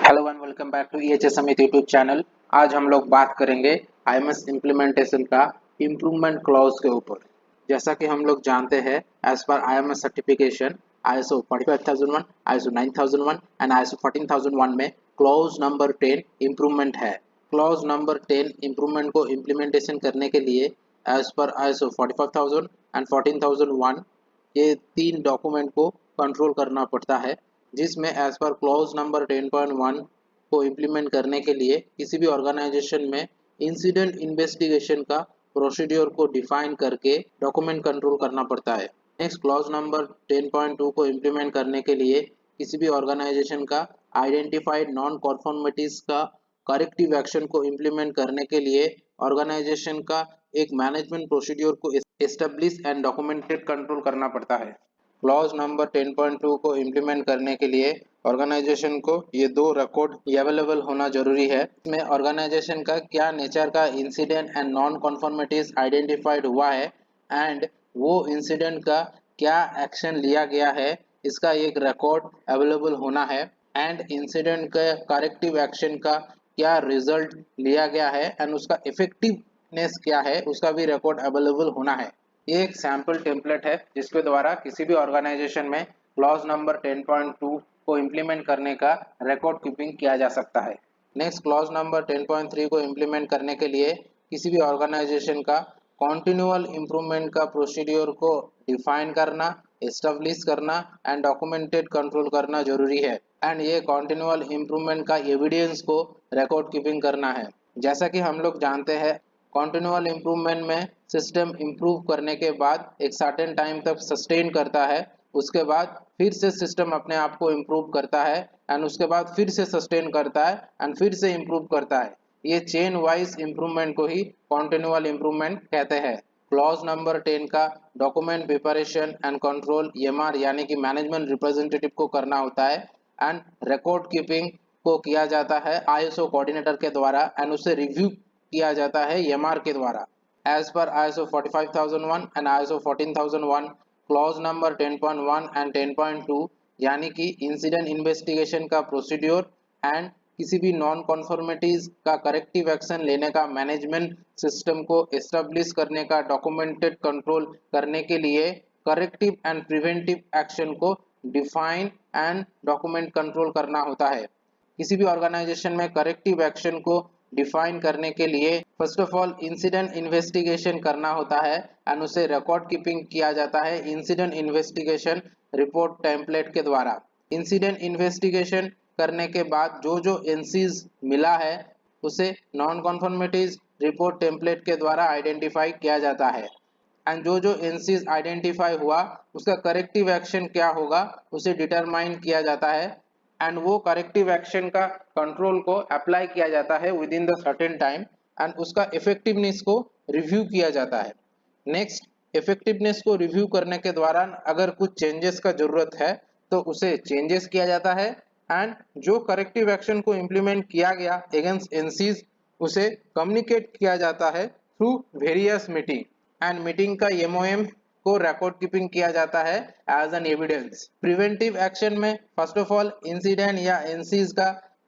Hello and welcome back to EHS Samiti YouTube channel. आज हम लोग बात करेंगे IMS इम्प्लीमेंटेशन का इम्प्रूवमेंट क्लॉज के ऊपर। जैसा कि हम लोग जानते हैं, as per IMS certification ISO 45001, ISO 9001 and ISO 14001 में क्लॉज नंबर 10 इम्प्रूवमेंट है। क्लॉज नंबर 10 इम्प्रूवमेंट को इम्प्लीमेंटेशन करने के लिए एज पर ISO 45000 एंड 14001 ये तीन डॉक्यूमेंट को कंट्रोल करना पड़ता है, जिसमें एज पर क्लॉज नंबर 10.1 को इम्प्लीमेंट करने के लिए किसी भी ऑर्गेनाइजेशन में इंसिडेंट इन्वेस्टिगेशन का प्रोसीड्योर को डिफाइन करके डॉक्यूमेंट कंट्रोल करना पड़ता है। नेक्स्ट, क्लॉज नंबर 10.2 को इम्प्लीमेंट करने के लिए किसी भी ऑर्गेनाइजेशन का आइडेंटिफाइड नॉन कॉन्फॉर्मिटीज का करेक्टिव एक्शन को इम्प्लीमेंट करने के लिए ऑर्गेनाइजेशन का एक मैनेजमेंट प्रोसीड्योर को एस्टेब्लिश एंड डॉक्यूमेंटेड कंट्रोल करना पड़ता है। क्लॉज नंबर 10.2 को इम्प्लीमेंट करने के लिए ऑर्गेनाइजेशन को ये दो रिकॉर्ड अवेलेबल होना जरूरी है। इसमें ऑर्गेनाइजेशन का क्या नेचर का इंसिडेंट एंड नॉन कॉन्फॉर्मिटीज आइडेंटिफाइड हुआ है एंड वो इंसिडेंट का क्या एक्शन लिया गया है, इसका एक रिकॉर्ड अवेलेबल होना है एंड इंसिडेंट के करेक्टिव एक्शन का क्या रिजल्ट लिया गया है एंड उसका इफेक्टिवनेस क्या है, उसका भी रिकॉर्ड अवेलेबल होना है। ये एक सैम्पल टेम्पलेट है जिसके द्वारा किसी भी ऑर्गेनाइजेशन में क्लॉज नंबर 10.2 को इम्प्लीमेंट करने का रिकॉर्ड कीपिंग किया जा सकता है। नेक्स्ट, क्लॉज नंबर 10.3 को इम्प्लीमेंट करने के लिए किसी भी ऑर्गेनाइजेशन का कॉन्टिन्यूअल इम्प्रूवमेंट का प्रोसीड्योर को डिफाइन करना, एस्टेब्लिश करना एंड डॉक्यूमेंटेड कंट्रोल करना जरूरी है एंड ये कॉन्टिन्यूअल इम्प्रूवमेंट का एविडेंस को रिकॉर्ड कीपिंग करना है। जैसा कि हम लोग जानते हैं, कॉन्टिन्यूअल इम्प्रूवमेंट में सिस्टम इम्प्रूव करने के बाद एक सर्टेन टाइम तक सस्टेन करता है, उसके बाद फिर से सिस्टम अपने आप को इम्प्रूव करता है एंड उसके बाद फिर से सस्टेन करता है एंड फिर से इम्प्रूव करता है। ये चेन वाइज इम्प्रूवमेंट को ही कॉन्टिन्यूअल इम्प्रूवमेंट कहते हैं। क्लॉज नंबर 10 का document preparation and control MR यानी कि मैनेजमेंट रिप्रेजेंटेटिव को करना होता है एंड रिकॉर्ड कीपिंग को किया जाता है ISO कोऑर्डिनेटर के द्वारा एंड उसे रिव्यू किया जाता है MR के द्वारा। As per ISO 45001 and ISO 14001 clause number 10.1 and 10.2 यानी कि इंसिडेंट इन्वेस्टिगेशन का प्रोसीड्योर एंड किसी भी नॉन कॉन्फॉर्मिटीज का करेक्टिव एक्शन लेने का मैनेजमेंट सिस्टम को एस्टेब्लिश करने का डॉक्यूमेंटेड कंट्रोल करने के लिए करेक्टिव एंड प्रिवेंटिव एक्शन को डिफाइन एंड डॉक्यूमेंट कंट्रोल करना होता है। किसी भी ऑर्गेनाइजेशन में करेक्टिव एक्शन को डिफाइन करने के लिए first of all incident investigation करना होता है एंड उसे रिकॉर्ड कीपिंग किया जाता है इंसिडेंट इन्वेस्टिगेशन रिपोर्ट टेम्पलेट के द्वारा। इंसिडेंट इन्वेस्टिगेशन करने के बाद जो जो एनसीज मिला है उसे नॉन कॉन्फॉर्मिटीज रिपोर्ट टेम्पलेट के द्वारा आइडेंटिफाई किया जाता है एंड जो जो एनसीज आइडेंटिफाई हुआ उसका करेक्टिव एक्शन क्या होगा उसे डिटरमाइन किया जाता है एंड वो करेक्टिव एक्शन का कंट्रोल को अप्लाई किया जाता है with in the certain time and उसका इफेक्टिवनेस को रिव्यू किया जाता है। नेक्स्ट, इफेक्टिवनेस को रिव्यू करने के दौरान अगर कुछ चेंजेस का जरूरत है तो उसे चेंजेस किया जाता है एंड जो करेक्टिव एक्शन को इम्प्लीमेंट किया गया अगेंस्ट एनसीज उसे कम्युनिकेट किया जाता है through various meeting and meeting का MOM को रिकॉर्ड कीपिंग किया जाता है as an evidence. Preventive action में फर्स्ट ऑफ ऑल इंसिडेंट या एनसीज का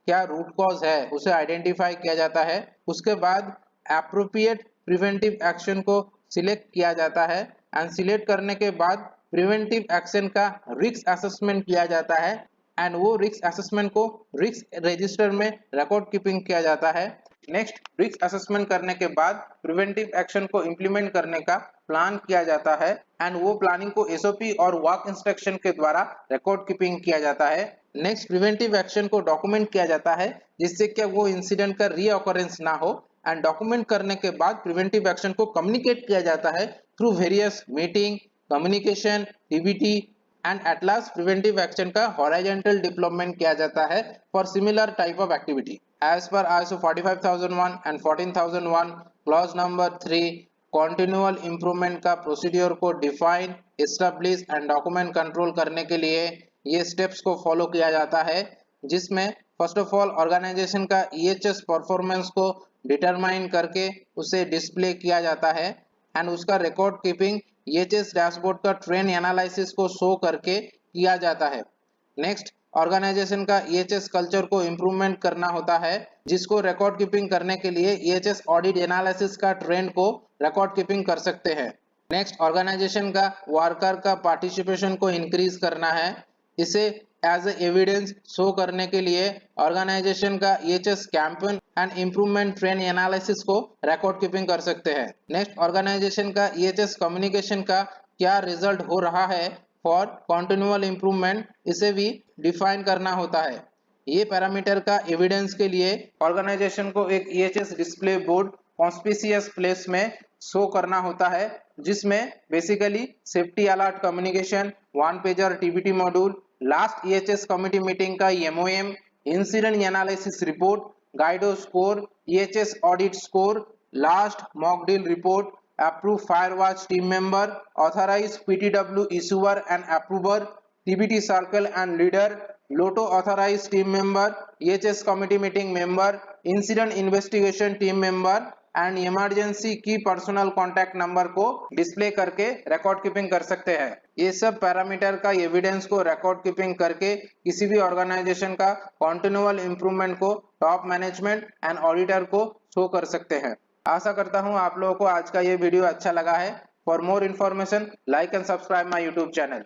क्या रूट कॉज है उसे आइडेंटिफाई किया जाता है, उसके बाद एप्रोप्रिएट प्रिवेंटिव एक्शन को सिलेक्ट किया जाता है एंड सिलेक्ट करने के बाद प्रिवेंटिव एक्शन का रिस्क असेसमेंट किया जाता है एंड वो रिस्क असेसमेंट को रिस्क रजिस्टर में रिकॉर्ड कीपिंग किया जाता है। नेक्स्ट, रिस्क असेसमेंट करने के बाद प्रिवेंटिव एक्शन को इम्प्लीमेंट करने का प्लान किया जाता है एंड वो प्लानिंग को SOP और वर्क इंस्ट्रक्शन के द्वारा रिकॉर्ड कीपिंग किया जाता है। नेक्स्ट, प्रिवेंटिव एक्शन को डॉक्यूमेंट किया जाता है जिससे कि वो इंसिडेंट का रीऑकरेंस ना हो एंड डॉक्यूमेंट करने के बाद प्रिवेंटिव एक्शन को कम्युनिकेट किया जाता है through various meeting, communication, TBT and at last preventive action का हॉरिजॉन्टल डेवलपमेंट किया जाता है for similar type of activity. As per ISO 45001 and 14001 clause number 3 continual improvement का प्रोसीड्योर को define, establish and document control करने के लिए ये स्टेप्स को फॉलो किया जाता है, जिसमें फर्स्ट ऑफ ऑल ऑर्गेनाइजेशन का EHS परफॉर्मेंस को डिटरमाइन करके उसे डिस्प्ले किया जाता है एंड उसका रिकॉर्ड कीपिंग EHS डैशबोर्ड का ट्रेंड एनालिसिस को शो करके किया जाता है। नेक्स्ट, ऑर्गेनाइजेशन का EHS कल्चर को इम्प्रूवमेंट करना होता है, जिसको रिकॉर्ड कीपिंग करने के लिए EHS ऑडिट एनालिसिस का ट्रेंड को रिकॉर्ड कीपिंग कर सकते हैं। नेक्स्ट, ऑर्गेनाइजेशन का वर्कर का पार्टिसिपेशन को इंक्रीज करना है। इसे एज ए एविडेंस शो करने के लिए ऑर्गेनाइजेशन का EHS campaign and improvement trend analysis को रिकॉर्ड कीपिंग कर सकते हैं। नेक्स्ट, ऑर्गेनाइजेशन का EHS कम्युनिकेशन का क्या रिजल्ट हो रहा है फॉर कॉन्टिन्यूअल इम्प्रूवमेंट, इसे भी डिफाइन करना होता है। ये पैरामीटर का एविडेंस के लिए ऑर्गेनाइजेशन को एक EHS display board conspicuous place में शो करना होता है, जिसमें basically safety alert communication, one pager TBT module, last EHS committee meeting का MOM, incident analysis report, Guido score, EHS audit score, last mock drill report, approved firewatch team member, authorized PTW issuer and approver, TBT circle and leader, LOTO authorized team member, EHS committee meeting member, incident investigation team member and emergency की personal contact number को display करके record keeping कर सकते हैं। ये सब parameter का evidence को रिकॉर्ड कीपिंग करके किसी भी ऑर्गेनाइजेशन का कॉन्टिन्यूअल इम्प्रूवमेंट को टॉप मैनेजमेंट एंड ऑडिटर को शो कर सकते हैं। आशा करता हूं आप लोगों को आज का ये वीडियो अच्छा लगा है। For more information like and subscribe my YouTube channel.